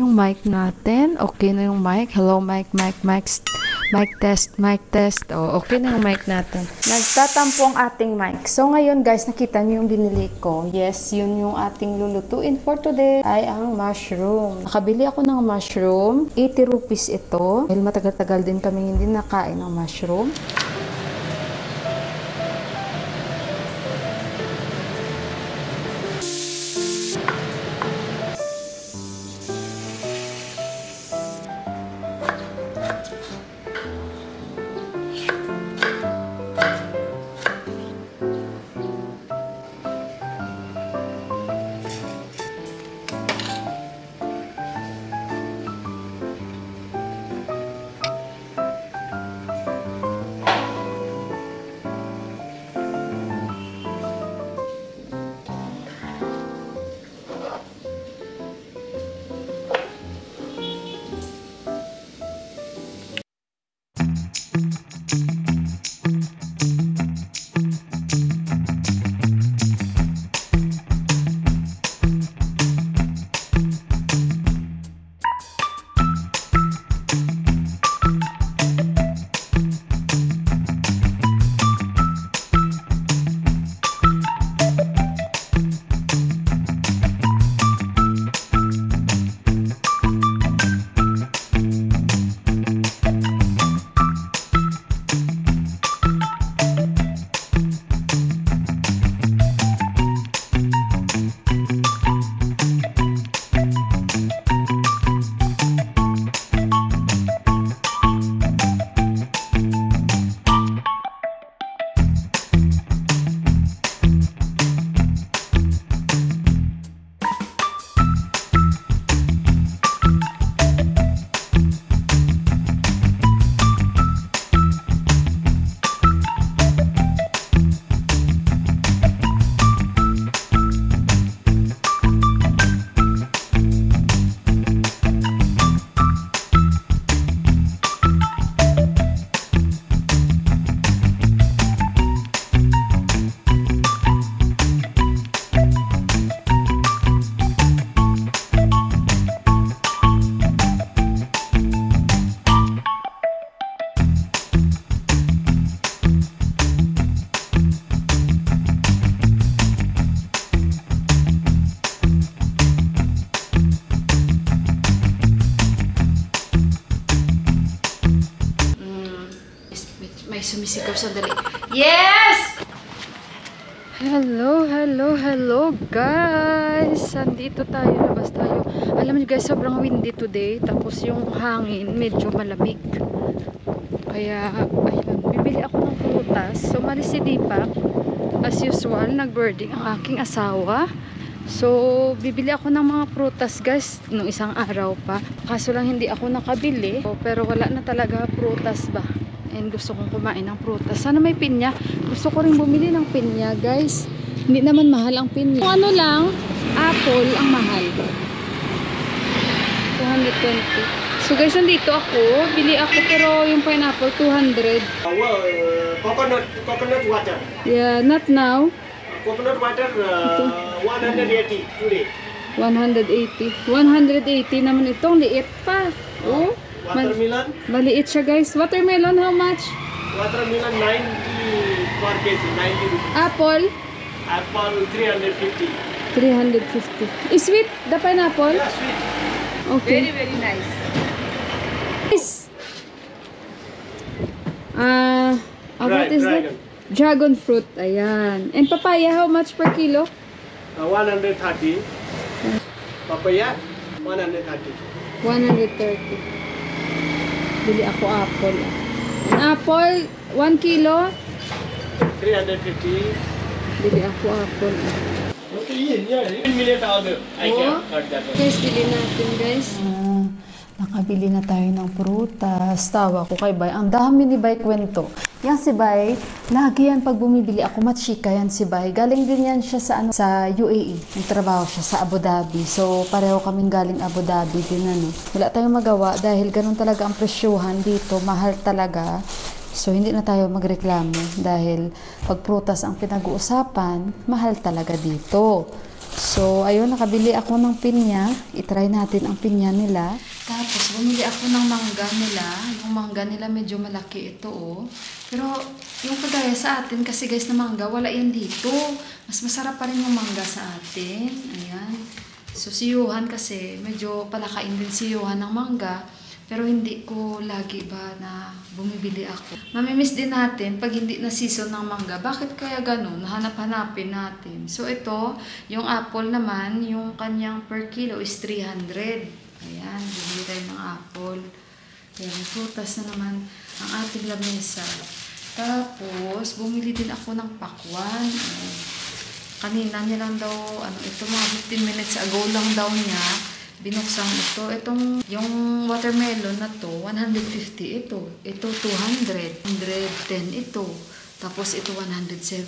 yung mic natin. Okay na yung mic. Hello, mic, mic, mic. Mic test, mic test. Oh, okay na yung mic natin. Nagtatampo ang ating mic. So, ngayon guys, nakita niyo yung binili ko. Yes, yun yung ating lulutuin for today ay ang mushroom. Nakabili ako ng mushroom. 80 rupees ito. Dahil matagal-tagal din kami hindi nakain ng mushroom. May sumisigaw sandali. Yes! Hello, hello, hello guys! Andito tayo, labas tayo. Alam niyo guys, sobrang windy today. Tapos yung hangin, medyo malamig. Kaya, ayun, bibili ako ng prutas. So, malis si Deepak. As usual, nag-birding ang aking asawa. So, bibili ako ng mga prutas guys, nung isang araw pa. Kaso lang hindi ako nakabili. Pero wala na talaga prutas ba. And gusto kong kumain ng prutas. Sana may pinya. Gusto ko rin bumili ng pinya, guys. Hindi naman mahal ang pinya. Kung ano lang, apple ang mahal. 220. So guys, nandito ako. Bili ako pero yung pineapple, 200. Coconut water. Yeah, not now. Coconut water, 180 today. 180. 180 naman itong liit pa. Oh. Watermelon? Maliit siya guys. Watermelon, how much? Watermelon 90 per kg, 90 rupees. Apple? Apple 350. 350. Is sweet the pineapple? Yeah, sweet. Okay. Very, very nice. Yes. What is Dragon. that? Dragon fruit. Ayan. And papaya, how much per kilo? 130. Papaya, 130. 130. Bili ako apple. An apple, 1 kilo. 350. Bili ako apple. Okay, yeah. Immediate order. I can cut that one. Guys, bili natin guys. Nakabili na tayo ng prutas. Tawa ko kay Bay. Ang dami ni Bay kwento. Yan si Bay, lagi yan pag bumibili ako, matchika yan si Bay. Galing din yan siya sa UAE. Nagtrabaho siya sa Abu Dhabi. So, pareho kaming galing Abu Dhabi din ano. Wala tayong magawa dahil ganun talaga ang presyuhan dito. Mahal talaga. So, hindi na tayo magreklamo dahil pag prutas ang pinag-uusapan, mahal talaga dito. So, ayun, nakabili ako ng pinya. I-try natin ang pinya nila. Tapos, bumili ako ng mangga nila. Yung mangga nila medyo malaki ito, oh. Pero, yung kagaya sa atin, kasi guys, na mangga, wala yan dito. Mas masarap pa rin yung mangga sa atin. Ayan. So, si Johan kasi, medyo palakain din si Johan ng mangga. Pero hindi ko lagi ba na bumibili ako. Mamimiss din natin pag hindi na season ng mangga. Bakit kaya ganun? Hanap-hanapin natin. So ito, yung apple naman, yung kanyang per kilo is 300. Ayan, bibili tayo ng apple. Ayan, prutas na naman ang ating lamesa. Tapos, bumili din ako ng pakwan. Ayan. Kanina niya lang daw, ito mga 15 minutes ago lang daw niya binuksan ito. Itong, yung watermelon na to, 150 ito. Ito, 200. 110 ito. Tapos ito, 170.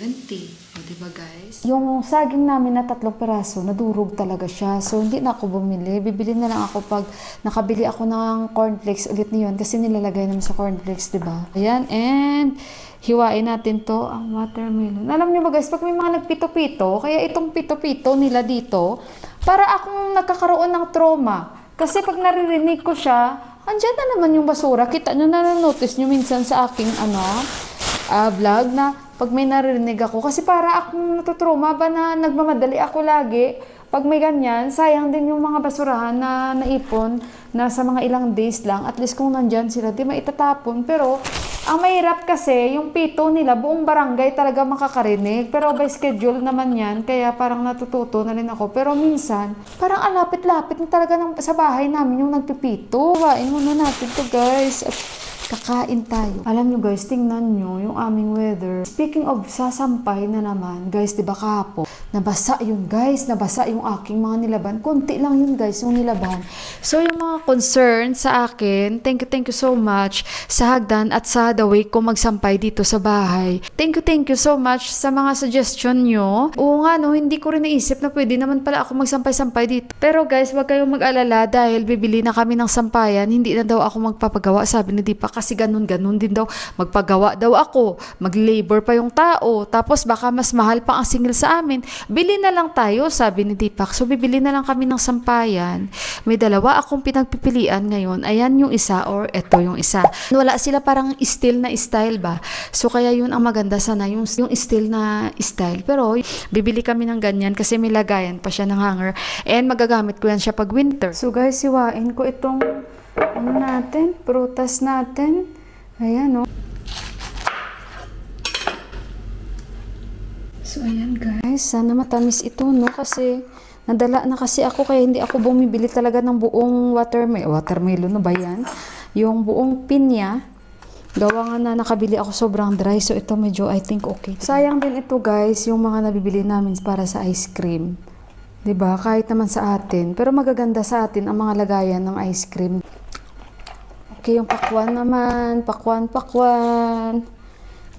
O, diba guys? Yung saging namin na 3 peraso, nadurog talaga siya. So, hindi na ako bumili. Bibili na lang ako pag nakabili ako ng cornflakes ulit niyon. Kasi nilalagay naman sa cornflakes, diba? Ayan, and hiwain natin to, ang watermelon. Alam niyo ba guys, pag may mga nagpito-pito, kaya itong pito-pito nila dito, para akong nagkakaroon ng trauma. Kasi pag naririnig ko siya, andyan na naman yung basura. Kita nyo, na-notice nyo minsan sa aking vlog na pag may naririnig ako. Kasi para akong natutrauma ba na nagmamadali ako lagi. Pag may ganyan, sayang din yung mga basurahan na naipon na sa mga ilang days lang. At least kung nandyan sila, di maitatapon. Pero ang mahirap kasi, yung pito nila, buong barangay talaga makakarinig. Pero by schedule naman yan, kaya parang natututo na rin ako. Pero minsan, parang alapit-lapit na talaga sa bahay namin yung nagpipito. Kain muna natin to guys. At kakain tayo. Alam nyo guys, tingnan nyo yung aming weather. Speaking of sasampay na naman, guys, diba kahapon? Nabasa yun guys, nabasa yung aking mga nilaban. Konti lang yun guys, yung nilaban. So yung mga concern sa akin, thank you so much sa hagdan at sa the way ko magsampay dito sa bahay. Thank you so much sa mga suggestion nyo. Oo nga no, hindi ko rin naisip na pwede naman pala ako magsampay-sampay dito. Pero guys, wag kayong mag-alala dahil bibili na kami ng sampayan. Hindi na daw ako magpapagawa, sabi ni Deepak, kasi ganun din daw. Magpagawa daw ako, mag-labor pa yung tao, tapos baka mas mahal pa ang singil sa amin. Bili na lang tayo, sabi ni Deepak. So, bibili na lang kami ng sampayan. May dalawa akong pinagpipilian ngayon. Ayan yung isa or eto yung isa. Wala sila parang steel na style ba? So, kaya yun ang maganda sana, yung steel na style. Pero, bibili kami ng ganyan kasi may lagayan pa siya ng hanger. And magagamit ko yan siya pag winter. So, guys, siwain ko itong natin, prutas natin. Ayan, oh. So, ayan guys, sana matamis ito, no? Kasi, nadala na kasi ako, kaya hindi ako bumibili talaga ng buong watermelon, no ba yan? Yung buong pinya, gawa nga na nakabili ako sobrang dry, so ito medyo, I think, okay. Sayang din ito guys, yung mga nabibili namin para sa ice cream. 'Di ba? Kahit naman sa atin, pero magaganda sa atin ang mga lagayan ng ice cream. Okay, yung pakwan naman, pakwan.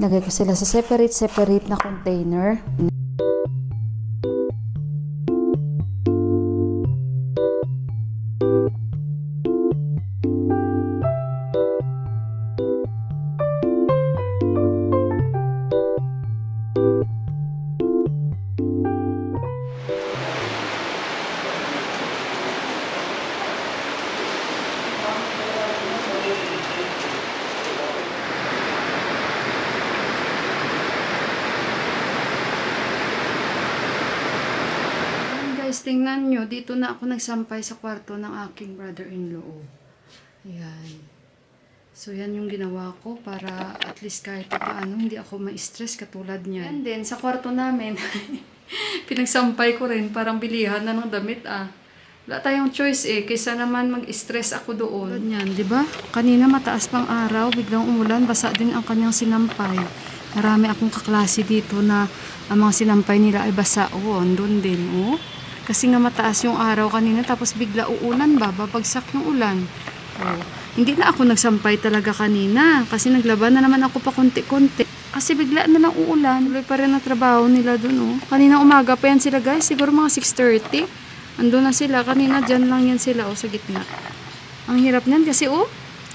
Lagay ko sila sa separate na container. Tingnan nyo, dito na ako nagsampay sa kwarto ng aking brother-in-law. Ayan. So, yan yung ginawa ko para at least kahit paano hindi ako ma-stress katulad niya. And then, sa kwarto namin, pinagsampay ko rin, parang bilihan na ng damit Wala tayong choice kaysa naman mag-stress ako doon. Yan, di ba? Kanina mataas pang araw, biglang umulan, basa din ang kanyang sinampay. Marami akong kaklase dito na ang mga sinampay nila ay basa. Andun din, Kasi nga mataas yung araw kanina, tapos bigla uulan babagsak yung ulan. Hindi na ako nagsampay talaga kanina, kasi naglaban na naman ako pa konti-konti. Kasi bigla na lang uulan, tuloy pa rin ang trabaho nila dun, Kanina umaga pa yan sila guys, siguro mga 6:30. Andun na sila, kanina dyan lang yan sila, sa gitna. Ang hirap niyan kasi,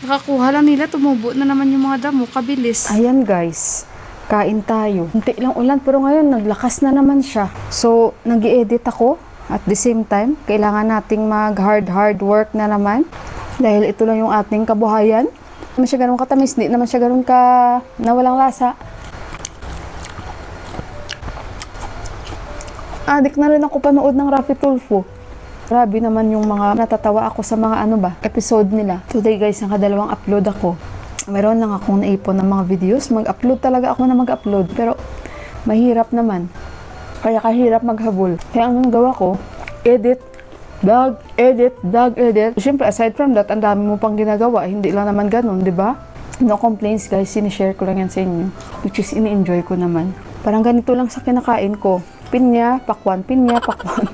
nakakuha lang nila, tumubo na naman yung mga damo, kabilis. Ayan guys. Kain tayo. Hindi lang ulan, pero ngayon naglakas na naman siya. So, nag-i-edit ako. At the same time, kailangan nating mag-hard work na naman. Dahil ito lang yung ating kabuhayan. Hindi naman siya ganun katamis, hindi naman siya ganun ka nawalang lasa. Adik na rin ako panood ng Raffy Tulfo. Grabe naman yung mga natatawa ako sa mga episode nila. Today guys, nakadalawang upload ako. Meron lang akong naipon ng mga videos. Mag-upload talaga ako na mag-upload. Pero mahirap naman. Kaya kahirap maghabol. Kaya ang gawa ko, edit, vlog, edit. Siyempre, aside from that, ang dami mo pang ginagawa. Hindi lang naman ganun, di ba? No complaints guys, sinishare ko lang yan sa inyo. Which is, ini-enjoy ko naman. Parang ganito lang sa kinakain ko. Pinya, pakwan, pinya, pakwan.